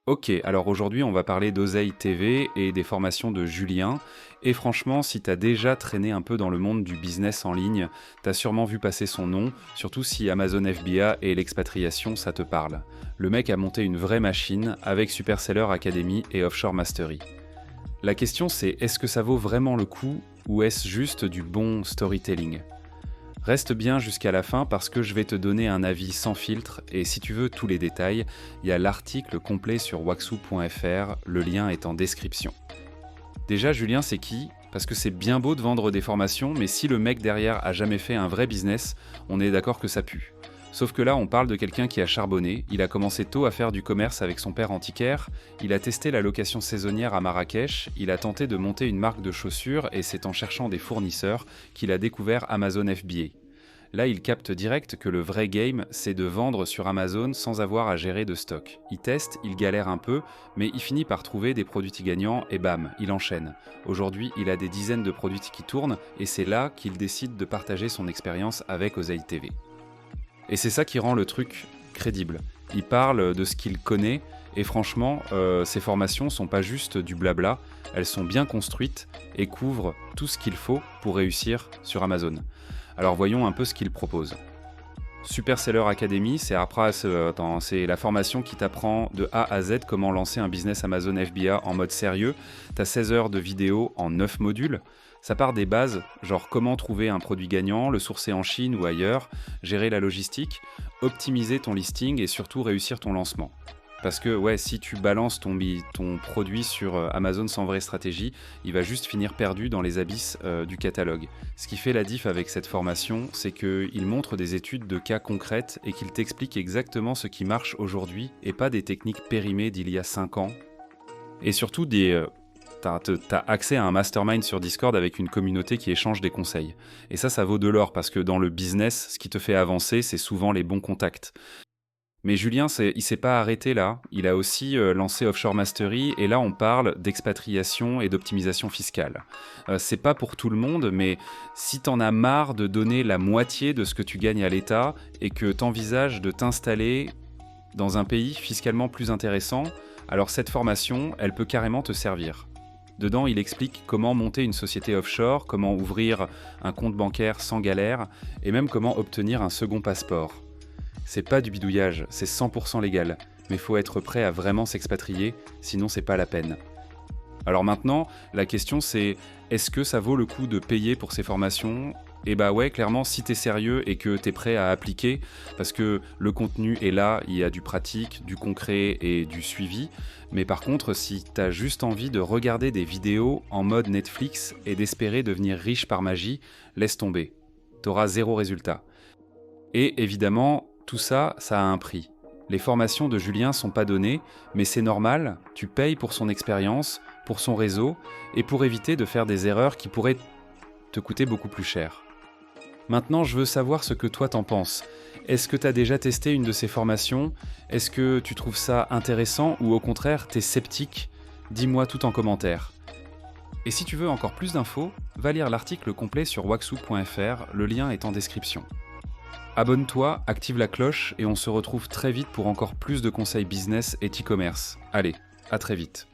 Ok, alors aujourd'hui on va parler d'Oseille TV et des formations de Julien. Et franchement, si t'as déjà traîné un peu dans le monde du business en ligne, t'as sûrement vu passer son nom, surtout si Amazon FBA et l'expatriation ça te parle. Le mec a monté une vraie machine avec Superseller Academy et Offshore Mastery. La question c'est, est-ce que ça vaut vraiment le coup ou est-ce juste du bon storytelling ? Reste bien jusqu'à la fin parce que je vais te donner un avis sans filtre et si tu veux tous les détails, il y a l'article complet sur waxu.fr, le lien est en description. Déjà, Julien, c'est qui ? Parce que c'est bien beau de vendre des formations, mais si le mec derrière a jamais fait un vrai business, on est d'accord que ça pue. Sauf que là, on parle de quelqu'un qui a charbonné, il a commencé tôt à faire du commerce avec son père antiquaire, il a testé la location saisonnière à Marrakech, il a tenté de monter une marque de chaussures et c'est en cherchant des fournisseurs qu'il a découvert Amazon FBA. Là, il capte direct que le vrai game, c'est de vendre sur Amazon sans avoir à gérer de stock. Il teste, il galère un peu, mais il finit par trouver des produits gagnants et bam, il enchaîne. Aujourd'hui, il a des dizaines de produits qui tournent et c'est là qu'il décide de partager son expérience avec Oseille TV. Et c'est ça qui rend le truc crédible. Il parle de ce qu'il connaît et franchement, ces formations sont pas juste du blabla, elles sont bien construites et couvrent tout ce qu'il faut pour réussir sur Amazon. Alors voyons un peu ce qu'il propose. Superseller Academy, c'est la formation qui t'apprend de A à Z comment lancer un business Amazon FBA en mode sérieux. T'as 16 heures de vidéo en 9 modules. Ça part des bases, genre comment trouver un produit gagnant, le sourcer en Chine ou ailleurs, gérer la logistique, optimiser ton listing et surtout réussir ton lancement. Parce que ouais, si tu balances ton produit sur Amazon sans vraie stratégie, il va juste finir perdu dans les abysses du catalogue. Ce qui fait la diff avec cette formation, c'est qu'il montre des études de cas concrètes et qu'il t'explique exactement ce qui marche aujourd'hui et pas des techniques périmées d'il y a 5 ans. Et surtout, t'as accès à un mastermind sur Discord avec une communauté qui échange des conseils. Et ça vaut de l'or parce que dans le business, ce qui te fait avancer, c'est souvent les bons contacts. Mais Julien, il s'est pas arrêté là. Il a aussi lancé Offshore Mastery et là on parle d'expatriation et d'optimisation fiscale. C'est pas pour tout le monde, mais si t'en as marre de donner la moitié de ce que tu gagnes à l'État et que t'envisages de t'installer dans un pays fiscalement plus intéressant, alors cette formation, elle peut carrément te servir. Dedans, il explique comment monter une société offshore, comment ouvrir un compte bancaire sans galère et même comment obtenir un second passeport. C'est pas du bidouillage, c'est 100% légal, mais faut être prêt à vraiment s'expatrier, sinon c'est pas la peine. Alors maintenant, la question c'est, est-ce que ça vaut le coup de payer pour ces formations ? Et bah ouais, clairement, si t'es sérieux et que t'es prêt à appliquer, parce que le contenu est là, il y a du pratique, du concret et du suivi, mais par contre, si t'as juste envie de regarder des vidéos en mode Netflix et d'espérer devenir riche par magie, laisse tomber. T'auras zéro résultat. Et évidemment, tout ça, ça a un prix. Les formations de Julien sont pas données, mais c'est normal, tu payes pour son expérience, pour son réseau, et pour éviter de faire des erreurs qui pourraient te coûter beaucoup plus cher. Maintenant, je veux savoir ce que toi t'en penses. Est-ce que t'as déjà testé une de ces formations ? Est-ce que tu trouves ça intéressant ou au contraire, t'es sceptique ? Dis-moi tout en commentaire. Et si tu veux encore plus d'infos, va lire l'article complet sur waxu.fr, le lien est en description. Abonne-toi, active la cloche et on se retrouve très vite pour encore plus de conseils business et e-commerce. Allez, à très vite.